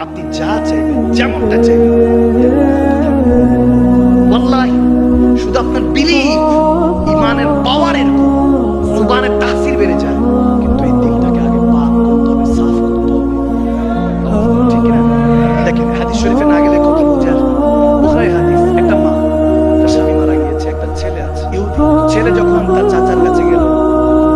আপনি যা চাইবেন, যেমনটা চাইবেন, ওয়াল্লাহি শুধু আপনার বিলিভ, ইমানের পাওয়ারের জুবানের তাসির বেড়ে যায়, কিন্তু এই দিলটাকে আগে পাক করতে হবে, সাফ করতে হবে, ঠিক না? দেখেন হাদিস শরীফে না গেলে কথা বুঝে আসবে। বুখারী হাদিস, একটা মা, তার স্বামী মারা গিয়েছে, একটা ছেলে আছে ইহুদি। ছেলে যখন তার চাচার কাছে গেল,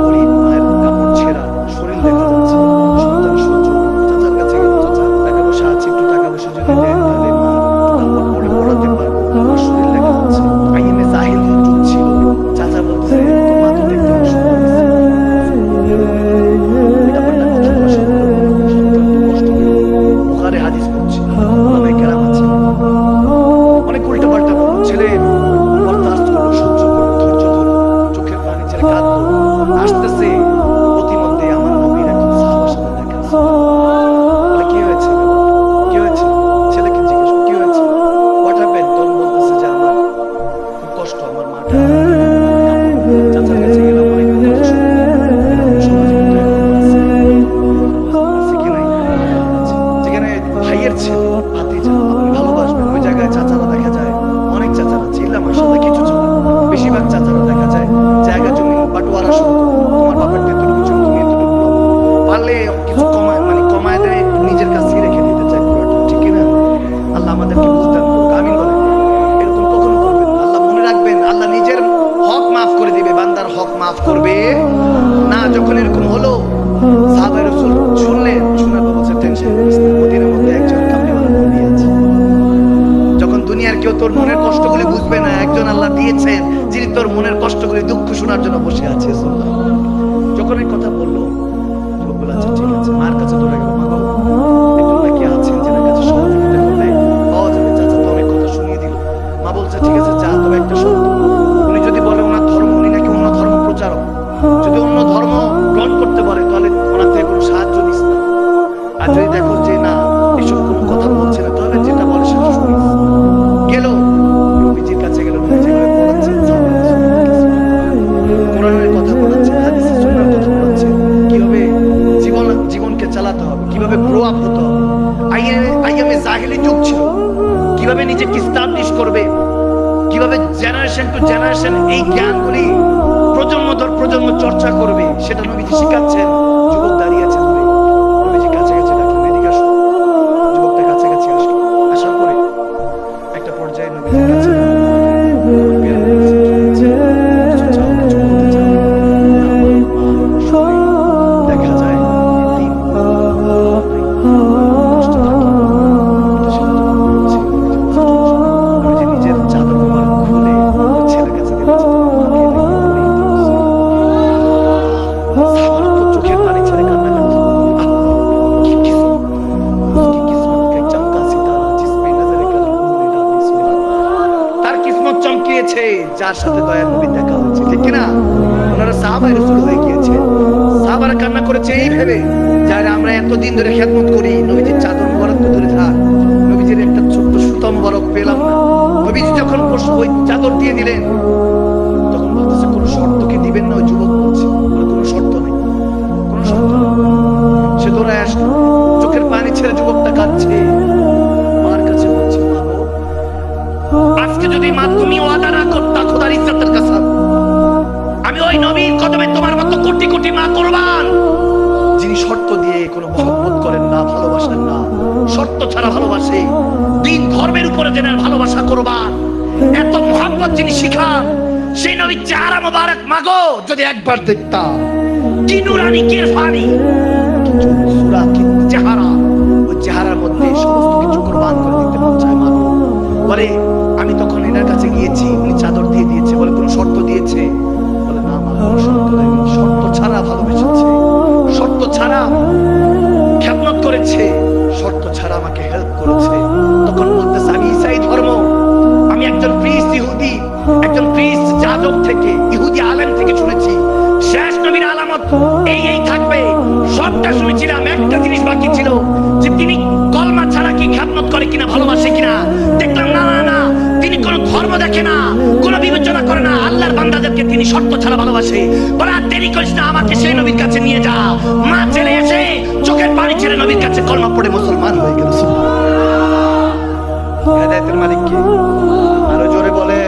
গরিব মায়ের কাপড় ছেঁড়া, শরীর দেখা যাচ্ছে, সন্তান সূর্য, চাচার কাছে গেল, চাচা টাকা পয়সা আছে, একটু টাকা পয়সা যদি দেন তাহলে মা কাপড় পরে পড়াতে পারবো, আমার শরীর দেখা যাচ্ছে। আইএমএ জাহিলিয়াত যুগ ছিল, চাচা বলছে তোর মা তো দেখতে অনেক সুন্দর হয়েছে, ব্যাপারটা কোথায় বসে, সন্তান কষ্ট পেল। বুখারী হাদিস পড়ছি, ওলামায়ে কেরাম আছে, অনেক উল্টা পাল্টা বলল, ছেলে বরদাস্ত করলো, সহ্য করলো, ধৈর্য ধরো, চোখের পানি ছেড়ে কাঁদলো, আসতেছে, প্রতিমধ্যে আমার নবীর একজন সাহাবার সাথে দেখা আছে। বলে কি হয়েছে, কি হয়েছে? ছেলেকে জিজ্ঞেস কি হয়েছে, হোয়াট হ্যাপেন্ড? তখন বলতেছে যে আমার খুব কষ্ট, আমার মাটা চাচার কাছে গেলাম, অনেক কথা শুনলাম, এরকম সমাজে কিন্তু এখন আছে, আছে কি নাই? যেখানে ভাইয়ের ছেলে, ভাতিজা আপনি ভালোবাসবেন, ওই জায়গায় চাচারা দেখা যায়, অনেক চাচারা চিল্লা মাশাআল্লাহ কিছু ছিল, বেশিরভাগ চাচারা দেখা যায় জায়গা জমি বাটোয়ারা শুরু করে, তোমার বাবার এতটুকু জমি, তুমি এতটুকু পাবো, পারলে কিছু কমায়, মানে কমায় দেয়, নিজের কাছে রেখে দিতে চায় পুরোটা, ঠিক না? আল্লাহ আমাদেরকে বুঝদান করুক, আমিন বলেন। এরকম কখনো করবেন না। আল্লাহ মনে রাখবেন, আল্লাহ নিজের হক মাফ করে দিবে, বান্দার হক মাফ করবে না। যখন এরকম হলো, সাহাবায়ে রাসূল শুনলেন, শোনার পর বলছে টেনশন করিস না, মদিনার মধ্যে একজন কামলিওয়ালা নবী আছে। যখন দুনিয়ার কেউ তোর মনের কষ্টগুলি বুঝবে না, একজন আল্লাহ দিয়েছেন যিনি তোর মনের কষ্টগুলি, দুঃখ শোনার জন্য বসে আছে। যখন এই কথা বললো, যুবক বলে আচ্ছা ঠিক আছে, মার কাছে দৌড়ে গেল, মা গো একজন নাকি আছেন যার কাছে সহযোগিতা করলে পাওয়া যাবে। চাচা তো অনেক কথা শুনিয়ে দিল। মা বলছে ঠিক আছে যা, তবে একটা শর্ত, উনি যদি বলে ওনার ধর্ম, উনি নাকি অন্য ধর্ম প্রচারক, যদি অন্য ধর্ম গ্রহণ করতে পারে তাহলে ওনার থেকে কোনো সাহায্য নিস না, আর যদি দেখো যে না এসব কোনো কথা বলছে না, তাহলে যেটা বলে সেটা শুনিস। গেল নবীজির কাছে গেল, নবীজি বলাচ্ছেন কোরআনের কথা বলাচ্ছেন, হাদিসের সুন্নাহর কথা বলাচ্ছেন, কিভাবে জীবনকে চালাতে হবে, কিভাবে গ্রো আপ হতে হবে। আইএমএ জাহিলি যুগ ছিল, কিভাবে নিজেকে এস্টাবলিশ করবে, কিভাবে জেনারেশন টু জেনারেশন এই জ্ঞানগুলি প্রজন্ম দর প্রজন্ম চর্চা করবে, সেটা নবীজি শিখাচ্ছেন। যুবক দাঁড়িয়ে আছে দূরে, নবীজি কাছাকাছি ডাকলেন, এদিকে আসো। যুবকটা কাছাকাছি আসলো, আসার পরে একটা পর্যায়ে নবীজির কাছে দেখা যায় নিজের চাদর খুলে ছেলের কাছে চোখের পানি ছেড়ে কান্না করছে। তার কিসমত চমকিয়েছে, যার সাথে দয়ার নবী দেখা হয়েছে, ঠিক কিনা? ওনারা সাহাবায়ে রাসূল হয়ে গিয়েছে। সাহাবারা কান্না করেছে এই ভেবে, যারা আমরা এতদিন ধরে খেদমত করি, নবীজির চাদর মোবারক তো দূরে থাক, নবীজির একটা ছোট্ট সুতা মোবারক পেলাম না। নবীজি যখন ওই চাদর দিয়ে দিলেন, তখন বলতেছে কোনো শর্ত কি দিবেন না? ওই যুবক বলছে কোনো শর্ত নেই, কোনো শর্ত নেই। সে দৌড়ায় আসলো, চোখের পানি ছেড়ে যুবকটা কাঁদছে, মার কাছে বলছে মা গো, আজকে যদি মা তুমি ওয়াদা না করতা খোদার ইজ্জতের কসম, আমি ওই নবীর কদমে তোমার মতো কোটি কোটি মা কুরবান, যিনি শর্ত দিয়ে কোনো মহব্বত করেন না, ভালোবাসেন না, শর্ত ছাড়া ভালোবাসে, দিন ধর্মের উপরে যেন ভালোবাসা কুরবান, এত মহব্বত যিনি শিখান, সেই নবীর চেহারা মোবারক মাগো যদি একবার দেখতাম, কি নুরানি কি ইরফানি, সূরা কি চেহারা, ওই চেহারার মধ্যে সমস্ত কিছু কুরবান করে দিতে মন চায় মাগো। বলে আমি তখন এনার কাছে গিয়েছি, উনি চাদর দিয়ে দিয়েছে। বলে কোনো শর্ত দিয়েছে? বলে না মা, কোনো শর্ত দেয়নি, শর্ত ছাড়া ভালোবেসেছে, শর্ত ছাড়া খেদমত করেছে, শর্ত ছাড়া আমাকে হেল্প করেছে। তখন বলতেছে আমি ঈসাই ধর্ম, আমি একজন প্রিস্ট ইহুদি, একজন প্রিস্ট যাজক থেকে, ইহুদি আলেম থেকে শুনেছি শেষ নবীর আলামত এই এই থাকবে। সবটা শুনেছিলাম, একটা জিনিস বাকি ছিল যে তিনি কলমা ছাড়া কি খেদমত করে কিনা, ভালোবাসে কিনা। দেখলাম না না না, তিনি কোনো ধর্ম দেখে না, কোনো বিবেচনা করে না, আল্লাহর বান্দাদেরকে তিনি শর্ত ছাড়া ভালোবাসে। বলে আর দেরি করিস না, আমাকে সেই নবীর কাছে নিয়ে যা। মা ছেলে এসে চোখের পানি ছেড়ে নবীর কাছে কলমা পড়ে মুসলমান হয়ে গেল। আয়াতের মালিক কে? আরো জোরে বলে।